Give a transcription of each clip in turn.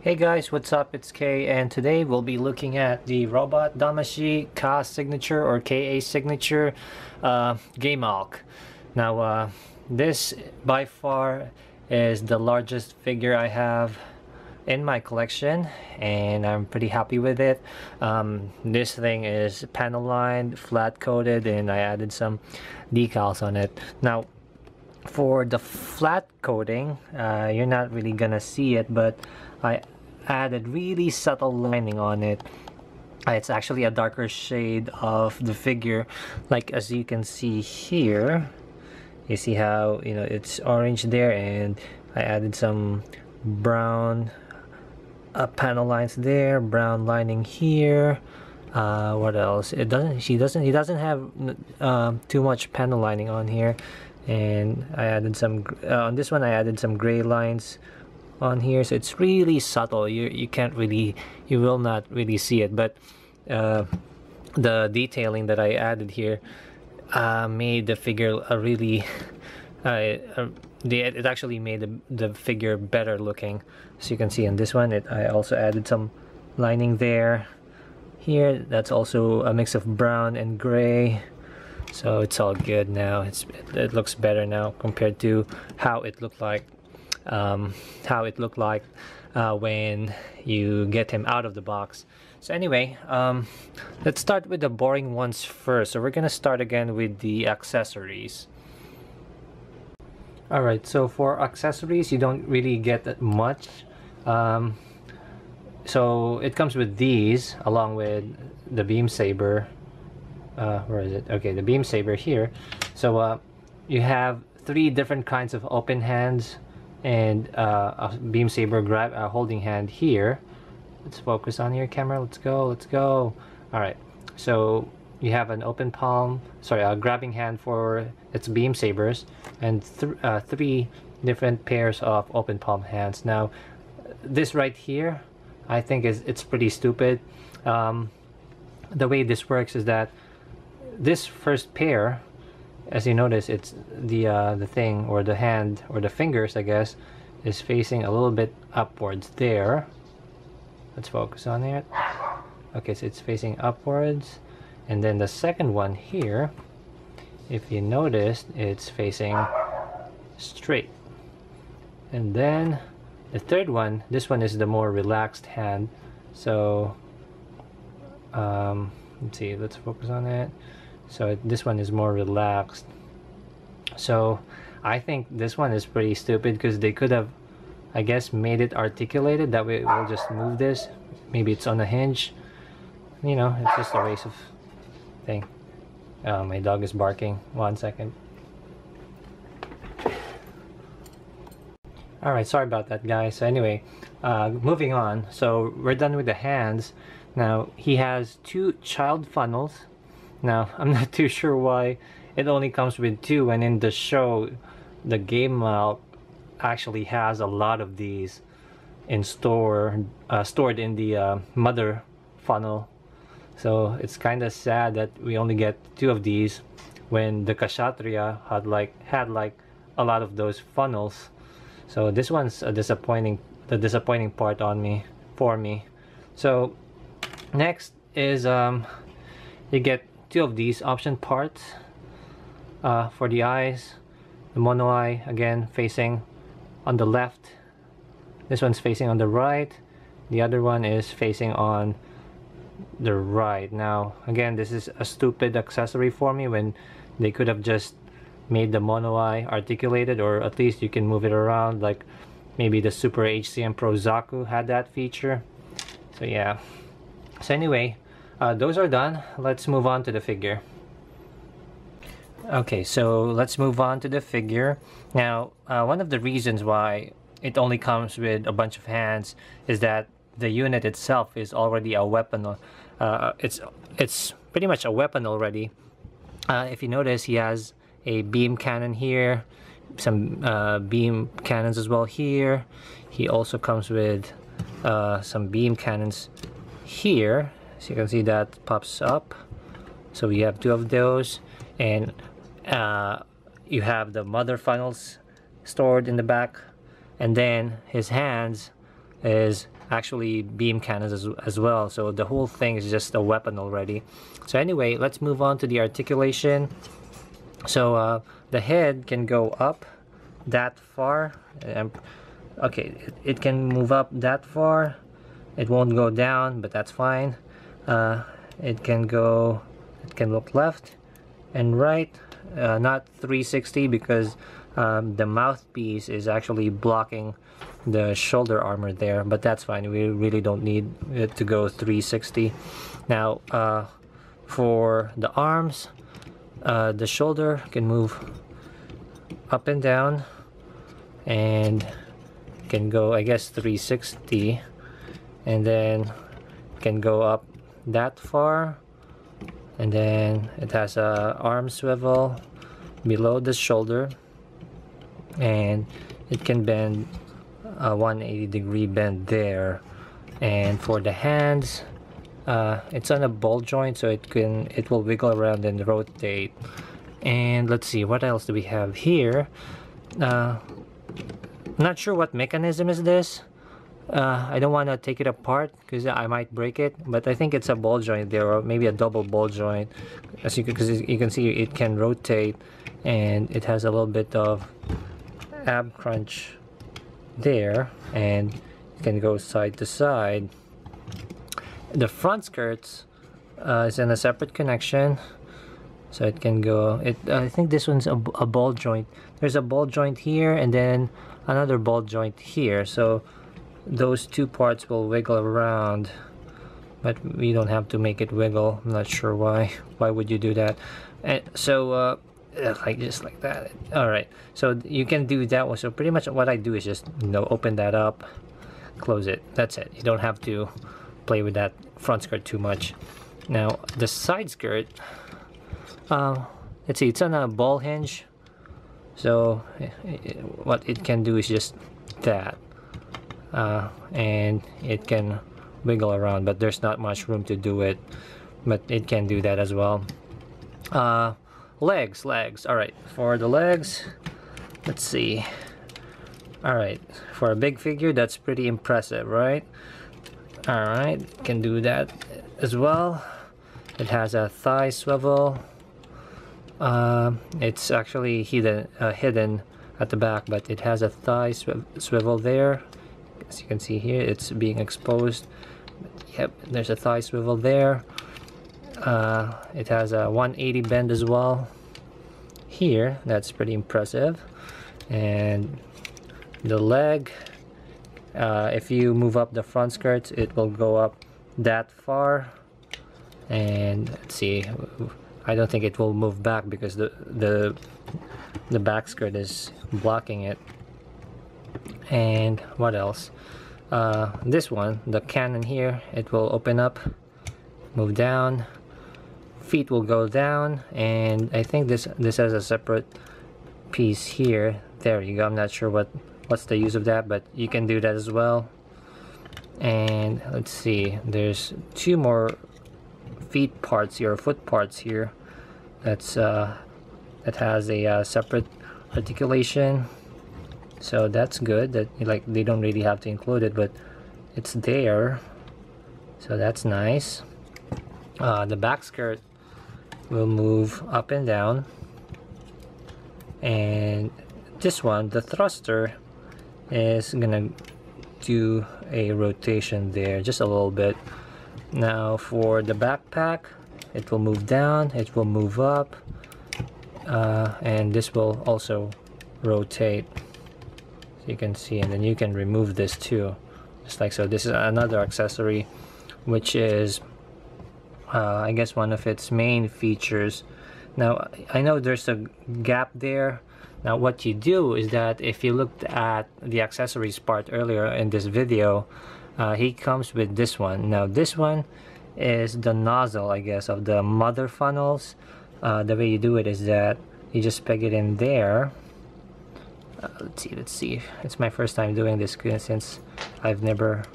Hey guys, what's up? It's Kay, and today we'll be looking at the robot Damashii Ka signature or KA signature Geymalk. Now, this by far is the largest figure I have in my collection, and I'm pretty happy with it. This thing is panel lined, flat coated, and I added some decals on it. Now, for the flat coating, you're not really gonna see it, but I added really subtle lining on it. It's actually a darker shade of the figure, like as you can see here. You see how it's orange there, and I added some brown panel lines there, brown lining here. What else? He doesn't have too much panel lining on here, and I added some on this one. I added some gray lines on here, so it's really subtle. You will not really see it, but the detailing that I added here made the figure a really it actually made the figure better looking. So you can see in this one, I also added some lining there. Here, that's also a mix of brown and gray, so it's all good now. It looks better now compared to how it looked like when you get him out of the box. So anyway, let's start with the boring ones first. So we're gonna start again with the accessories. Alright, so for accessories, you don't really get that much. So it comes with these along with the beam saber. Where is it? Okay, the beam saber here. So you have 3 different kinds of open hands and a beam saber holding hand here. Let's focus on your camera. Let's go. All right, so you have an open palm, a grabbing hand for its beam sabers, and 3 different pairs of open palm hands. Now this right here, I think it's pretty stupid. The way this works is that this first pair, as you notice, it's the thing, or the hand, or the fingers, I guess, is facing a little bit upwards there. Let's focus on it. Okay, so it's facing upwards, and then the second one here, if you notice, it's facing straight. And then the third one, this one is the more relaxed hand. So let's see, let's focus on it. So this one is more relaxed. So I think this one is pretty stupid, because they could have, I guess, made it articulated. That way we'll just move this. Maybe it's on a hinge. It's just a waste of thing. My dog is barking. 1 second. Alright, sorry about that, guys. So anyway, moving on. So we're done with the hands. Now he has 2 child funnels. Now I'm not too sure why it only comes with 2, and in the show the Geymalk actually has a lot of these stored in the mother funnel. So it's kind of sad that we only get 2 of these when the Kshatriya had like a lot of those funnels. So this one's the disappointing part for me. So next is you get 2 of these option parts for the eyes. The mono eye, again, facing on the left. This one's facing on the right. The other one is facing on the right. Now again, this is a stupid accessory for me, when they could have just made the mono eye articulated, or at least you can move it around, like maybe the Super HCM Pro Zaku had that feature. So yeah. So anyway, those are done. Let's move on to the figure. Okay, so let's move on to the figure. Now, one of the reasons why it only comes with a bunch of hands is that the unit itself is already a weapon. It's pretty much a weapon already. If you notice, he has a beam cannon here, some beam cannons as well here. He also comes with some beam cannons here. So you can see that pops up. So we have 2 of those, and you have the mother funnels stored in the back, and then his hands is actually beam cannons as well, so the whole thing is just a weapon already. So anyway, let's move on to the articulation. So the head can go up that far. Okay, it can move up that far. It won't go down, but that's fine. It can look left and right, not 360 because the mouthpiece is actually blocking the shoulder armor there, but that's fine. We really don't need it to go 360. Now for the arms, the shoulder can move up and down and can go, I guess, 360, and then can go up that far, and then it has a arm swivel below the shoulder, and it can bend a 180-degree bend there. And for the hands, it's on a ball joint, so it will wiggle around and rotate. And let's see, what else do we have here? Not sure what mechanism is this. I don't want to take it apart because I might break it, but I think it's a ball joint there, or maybe a double ball joint, because you can see it can rotate, and it has a little bit of ab crunch there, and it can go side to side. The front skirts is in a separate connection, so it can go. I think this one's a ball joint. There's a ball joint here, and then another ball joint here, so those two parts will wiggle around, but we don't have to make it wiggle. I'm not sure why would you do that. And so like just like that. All right, so you can do that one. So pretty much what I do is just, you know, open that up, close it, that's it. You don't have to play with that front skirt too much. Now the side skirt, let's see, it's on a ball hinge, so what it can do is just that, and it can wiggle around, but there's not much room to do it, but it can do that as well. Legs. All right, for the legs, let's see. All right, for a big figure, that's pretty impressive, right? All right, can do that as well. It has a thigh swivel. It's actually hidden at the back, but it has a thigh swivel there. As you can see here, it's being exposed. Yep, there's a thigh swivel there. It has a 180 bend as well here. That's pretty impressive. And the leg, if you move up the front skirts, it will go up that far. And let's see, I don't think it will move back because the back skirt is blocking it. And what else? This one, the cannon here, it will open up, move down, feet will go down, and I think this has a separate piece here. There you go. I'm not sure what's the use of that, but you can do that as well. And let's see, there's two more feet parts here, foot parts here. That has a separate articulation, so that's good. That, like, they don't really have to include it, but it's there, so that's nice. The back skirt will move up and down, and this one, the thruster, is gonna do a rotation there just a little bit. Now for the backpack, it will move down, it will move up, and this will also rotate, so you can see, and then you can remove this too, just like so. This is another accessory, which is I guess one of its main features. Now I know there's a gap there. Now what you do is that if you looked at the accessories part earlier in this video, he comes with this one. Now this one is the nozzle, I guess, of the mother funnels. The way you do it is that you just peg it in there. Let's see. It's my first time doing this since I've never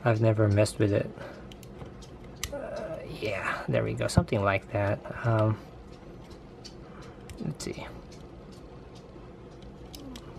messed with it. Yeah, there we go, something like that. Let's see.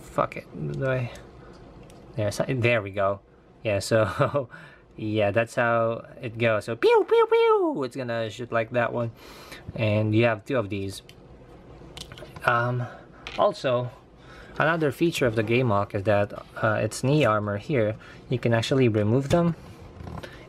Fuck it. There we go. Yeah, so yeah, that's how it goes. So pew pew pew, it's gonna shoot like that one, and you have two of these. Also, another feature of the Geymalk is that its knee armor here, you can actually remove them,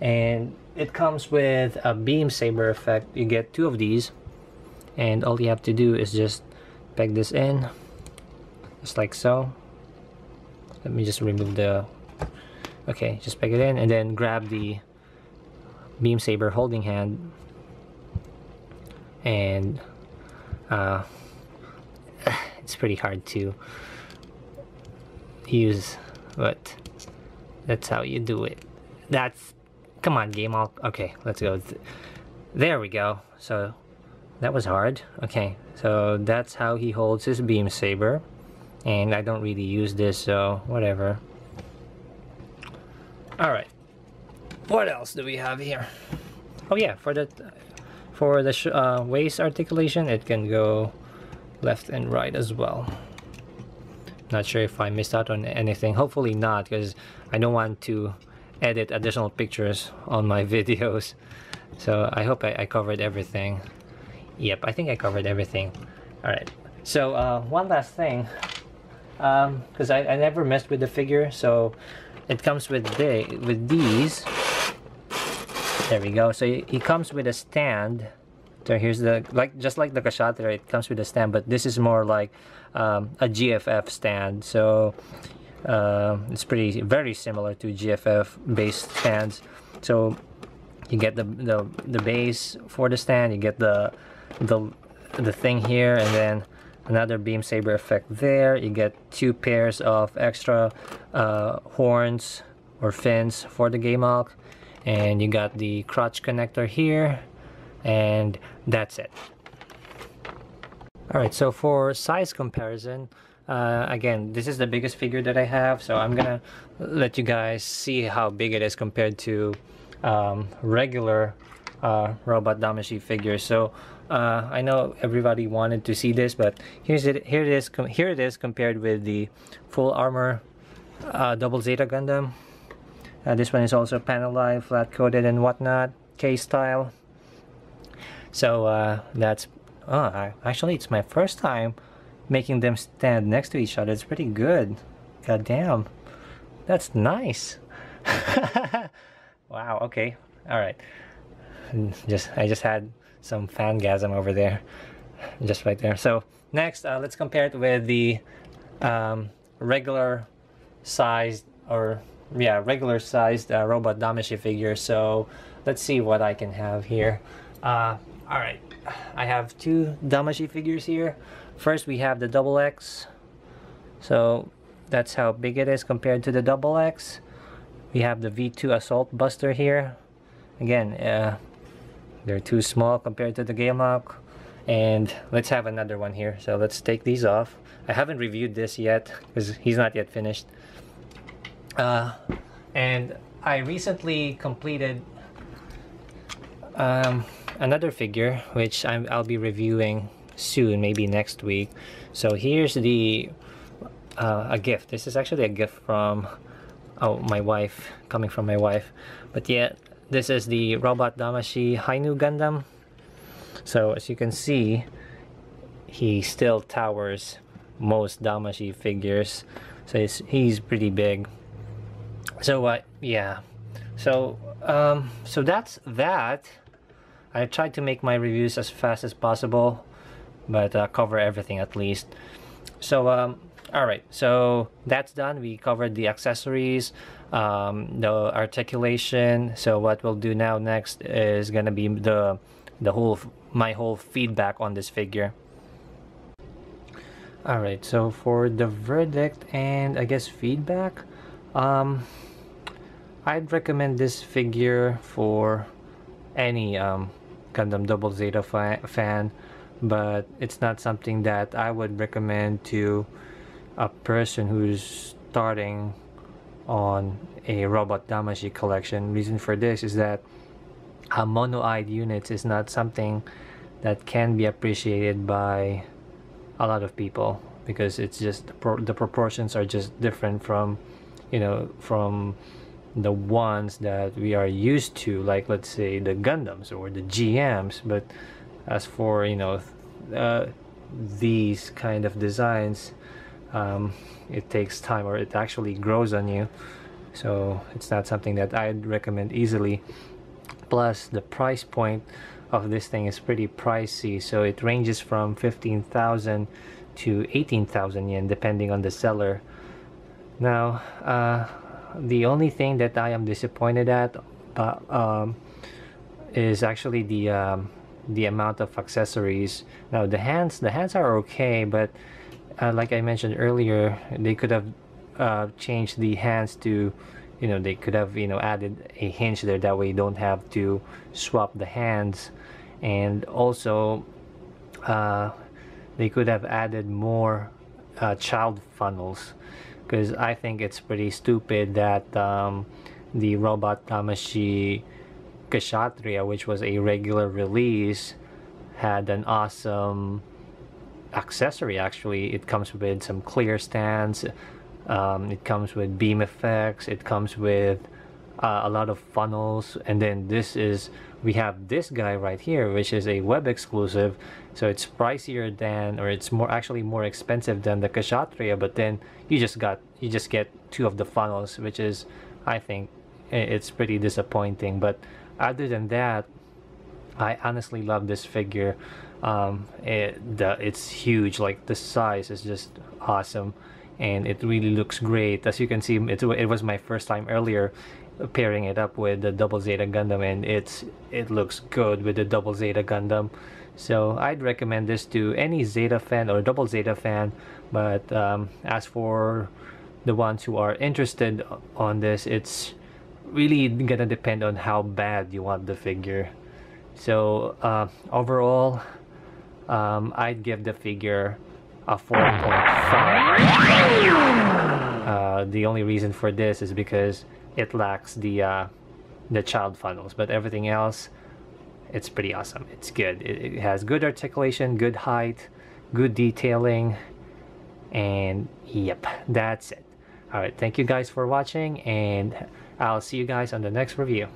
and it comes with a beam saber effect. You get two of these, and all you have to do is just peg this in, just like so. Let me just remove the... Okay, just peg it in, and then grab the beam saber holding hand, and it's pretty hard to use, but that's how you do it. Come on, Geymalk. Okay, let's go. There we go. So that was hard. Okay, so that's how he holds his beam saber, and I don't really use this, so whatever. All right, what else do we have here? Oh yeah, for the waist articulation, it can go left and right as well. Not sure if I missed out on anything. Hopefully not, because I don't want to edit additional pictures on my videos. So I hope I covered everything. Yep, I think I covered everything. All right, so one last thing, because I never messed with the figure, so it comes with these. There we go. So he comes with a stand. So here's the, just like the Kashatera, it comes with a stand, but this is more like a GFF stand. So it's very similar to GFF based stands. So you get the base for the stand, you get the thing here, and then another beam saber effect there. You get two pairs of extra horns or fins for the Geymalk, and you got the crotch connector here, and that's it. Alright, so for size comparison, again, this is the biggest figure that I have, so I'm gonna let you guys see how big it is compared to regular robot Damashii figures. So I know everybody wanted to see this, but here it is compared with the full armor Double Zeta Gundam. This one is also panelized, flat coated and whatnot, K style. So that's actually, it's my first time making them stand next to each other. It's pretty good. God damn, that's nice. Wow. Okay. All right. I just had some fangasm over there, just right there. So next, let's compare it with the regular sized robot Damashii figure. So let's see what I can have here. All right, I have two Damashii figures here. First, we have the Double X. So that's how big it is compared to the Double X. We have the V2 Assault Buster here. Again, they're too small compared to the Geymalk. And let's have another one here. So let's take these off. I haven't reviewed this yet because he's not yet finished. And I recently completed another figure, which I'll be reviewing soon, maybe next week. So here's the a gift. This is actually a gift from my wife, coming from my wife. But yeah, this is the robot Damashii Hainu Gundam. So as you can see, he still towers most Damashii figures. So he's pretty big. So yeah, so that's that. I tried to make my reviews as fast as possible, but cover everything at least. So all right, so that's done. We covered the accessories, the articulation. So what we'll do now next is gonna be my whole feedback on this figure. All right, so for the verdict and I guess feedback, I'd recommend this figure for any Gundam Double Zeta fan, but it's not something that I would recommend to a person who's starting on a robot Damashii collection. Reason for this is that mono-eyed units is not something that can be appreciated by a lot of people, because it's just the proportions are just different from, you know, from the ones that we are used to, like let's say the Gundams or the GMs. But as for, you know, these kind of designs, it takes time, or it actually grows on you, so it's not something that I'd recommend easily. Plus the price point of this thing is pretty pricey, so it ranges from 15,000 to 18,000 yen depending on the seller. Now the only thing that I am disappointed at is actually the amount of accessories. Now the hands are okay, but like I mentioned earlier, they could have changed the hands to, you know, they could have, you know, added a hinge there, that way you don't have to swap the hands. And also they could have added more child funnels, because I think it's pretty stupid that the Robot Damashii Kshatriya, which was a regular release, had an awesome accessory. Actually, it comes with some clear stands, it comes with beam effects, it comes with a lot of funnels, and then we have this guy right here, which is a web exclusive, so it's pricier than, or it's actually more expensive than the Kshatriya, but then you just get two of the funnels, which is, I think, it's pretty disappointing. But other than that, I honestly love this figure. It's huge, like the size is just awesome, and it really looks great. As you can see, it was my first time earlier pairing it up with the Double Zeta Gundam, and it looks good with the Double Zeta Gundam. So I'd recommend this to any Zeta fan or Double Zeta fan. But as for the ones who are interested on this, it's really gonna depend on how bad you want the figure. So overall, I'd give the figure a 4.5. The only reason for this is because it lacks the child funnels, but everything else, it's pretty awesome. It's good. It has good articulation, good height, good detailing, and yep, that's it. All right, thank you guys for watching, and I'll see you guys on the next review.